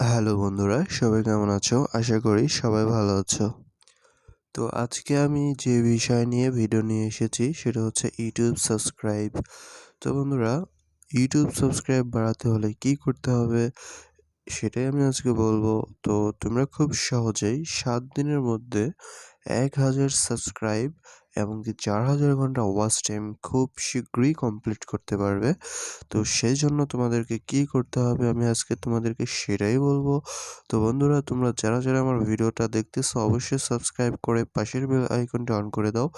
Hello বন্ধুরা, সবাই কেমন আছো? আশা করি সবাই ভালো আছো। তো আজকে আমি যে বিষয় নিয়ে ভিডিও নিয়ে এসেছি সেটা হচ্ছে ইউটিউব সাবস্ক্রাইব। তো বন্ধুরা, ইউটিউব সাবস্ক্রাইব বাড়াতে হলে কি করতে হবে সেটাই আমি আজকে বলবো। তো তোমরা খুব সহজেই 7 দিনের মধ্যে 1000 সাবস্ক্রাইব এবং কি 4000 ঘন্টা ওয়াচ টাইম খুব শীঘ্রই কমপ্লিট করতে পারবে। তো সেজন্য তোমাদেরকে কি করতে হবে আমি আজকে তোমাদেরকে সেটাই বলবো। তো বন্ধুরা, তোমরা যারা আমার ভিডিওটা দেখতেছো অবশ্যই সাবস্ক্রাইব করে পাশের বেল আইকনটা অন করে দাও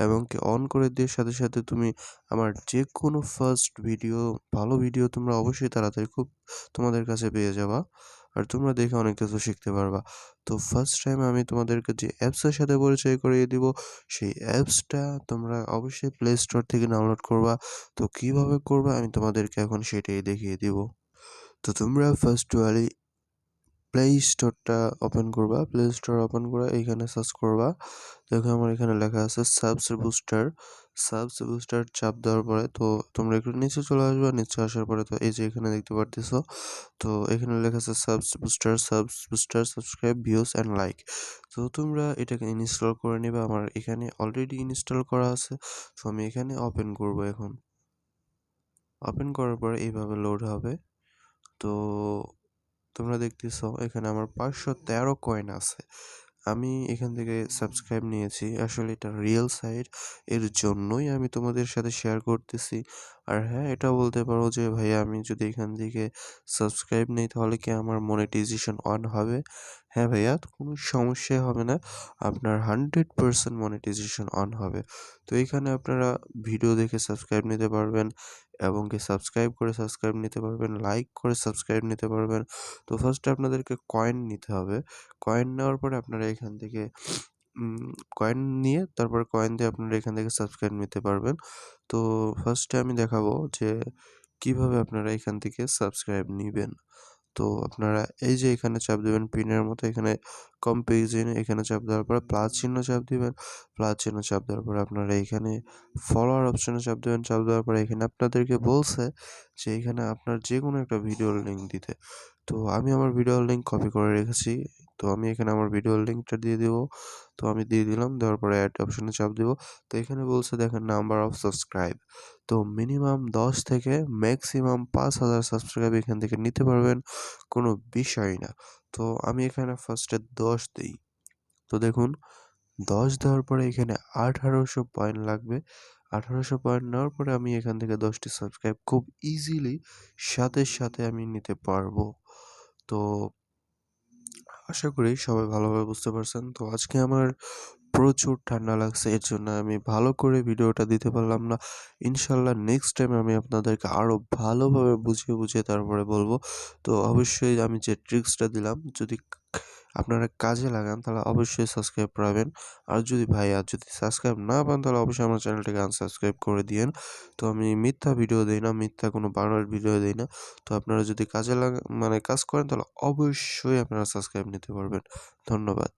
এবং কি অন করে দিয়ে সাথে সাথে তুমি আমার যেকোনো ফার্স্ট ভিডিও, ভালো ভিডিও তোমরা অবশ্যই তাড়াতাড়ি খুব তোমাদের কাছে পেয়ে যাবা। আর তোমরা দেখে অনেক কিছু শিখতে পারবা। তো ফার্স্ট টাইম আমি তোমাদেরকে যে অ্যাপসের সাথে পরিচয় করিয়ে দিব, সেই অ্যাপসটা তোমরা অবশ্যই প্লে স্টোর থেকে ডাউনলোড করবা। তো কিভাবে করবা আমি তোমাদেরকে এখন সেটাই দেখিয়ে দিব। তো তোমরা ফার্স্টলি প্লে স্টোরটা ওপেন করবা। প্লে স্টোর ওপেন করে এইখানে সার্চ করবা। দেখো আমার এখানে লেখা আছে সাবস বুস্টার। সাবস বুস্টার চাপ দেওয়ার পরে তো তোমরা একটু নিচে চলে আসবা। নিচে আসার পরে তো এই যে এখানে দেখতে পারতেছো, তো এখানে লেখা আছে subs booster subscribe views and like. তো তোমরা এটাকে ইনস্টল করে নিবা। আমার এখানে অলরেডি ইনস্টল করা আছে। তো আমি এখানে ওপেন করব এখন। ওপেন করার পরে এইভাবে লোড হবে। তো তোমরা দেখতেছো এখানে আমার 513 কয়েন আছে। আমি এখান থেকে সাবস্ক্রাইব নিয়েছি। আসলে এটা রিয়েল সাইট, এর জন্যই আমি তোমাদের সাথে শেয়ার করতেছি। আর হ্যাঁ, এটা বলতে পারো যে ভাইয়া আমি যদি এখান থেকে সাবস্ক্রাইব নেই তাহলে কি আমার মনিটাইজেশন অন হবে? হ্যাঁ ভাইয়া, কোনো সমস্যাই হবে না। আপনার 100% মনিটাইজেশন অন হবে। তো এখানে আপনারা ভিডিও দেখে সাবস্ক্রাইব নিতে পারবেন এবং কি সাবস্ক্রাইব করে সাবস্ক্রাইব নিতে পারবেন, লাইক করে সাবস্ক্রাইব নিতে পারবেন। তো ফার্স্টে আপনাদেরকে কয়েন নিতে হবে। কয়েন নেওয়ার পরে আপনারা এখান থেকে কয়েন নিয়ে তারপর কয়েন দিয়ে আপনারা এখান থেকে সাবস্ক্রাইব নিতে পারবেন। তো ফার্স্টে আমি দেখাবো যে কিভাবে আপনারা এখান থেকে সাবস্ক্রাইব নিবেন। তো আপনারা এই যে এখানে চাপ দিবেন পিনের মতো, এখানে কম্পারিজন এখানে চাপ দেওয়ার পরে প্লাস চিহ্ন চাপ দিবেন। প্লাস চিহ্ন চাপ দেওয়ার পরে আপনারা এখানে ফলোয়ার অপশনে চাপ দিবেন। চাপ দেওয়ার পরে এখানে আপনাদেরকে বলছে যে এখানে আপনার যেকোনো একটা ভিডিওর লিঙ্ক দিতে। তো আমি আমার ভিডিওর লিঙ্ক কপি করে রেখেছি। তো আমি এখানে আমার ভিডিওর লিঙ্কটা দিয়ে দিব। তো আমি দিয়ে দিলাম। দেওয়ার পরে অ্যাড অপশনে চাপ দিব। তো এখানে বলছে দেখেন নাম্বার অফ সাবস্ক্রাইব। তো মিনিমাম 10 থেকে ম্যাক্সিমাম 5000 সাবস্ক্রাইব এখান থেকে নিতে পারবেন। কোনো বিষয় না। তো আমি এখানে ফার্স্টে 10 দেই। তো দেখুন 10 দেওয়ার পরে এখানে 1800 পয়েন্ট লাগবে। 1800 পয়েন্ট নেওয়ার পরে আমি এখান থেকে 10 টি সাবস্ক্রাইব খুব ইজিলি সাথে সাথে আমি নিতে পারবো। তো আশা করি সবাই ভালোভাবে বুঝতে পারছেন। তো আজকে আমার প্রচুর ঠান্ডা লাগছে, এর জন্য আমি ভালো করে ভিডিওটা দিতে পারলাম না। ইনশাল্লাহ নেক্সট টাইম আমি আপনাদেরকে আরো ভালোভাবে বুঝিয়ে বুঝিয়ে তারপরে বলবো। তো অবশ্যই আমি যে ট্রিক্সটা দিলাম যদি আপনারা কাজে লাগান তাহলে অবশ্যই সাবস্ক্রাইব করাবেন। আর যদি সাবস্ক্রাইব না পান তাহলে অবশ্যই আমার চ্যানেলটাকে আনসাবস্ক্রাইব করে দিয়েন। তো আমি মিথ্যা ভিডিও দেই না, মিথ্যা কোনো বানোয়াট ভিডিও দেই না। তো আপনারা যদি কাজে কাজ করেন তাহলে অবশ্যই আপনারা সাবস্ক্রাইব নিতে পারবেন। ধন্যবাদ।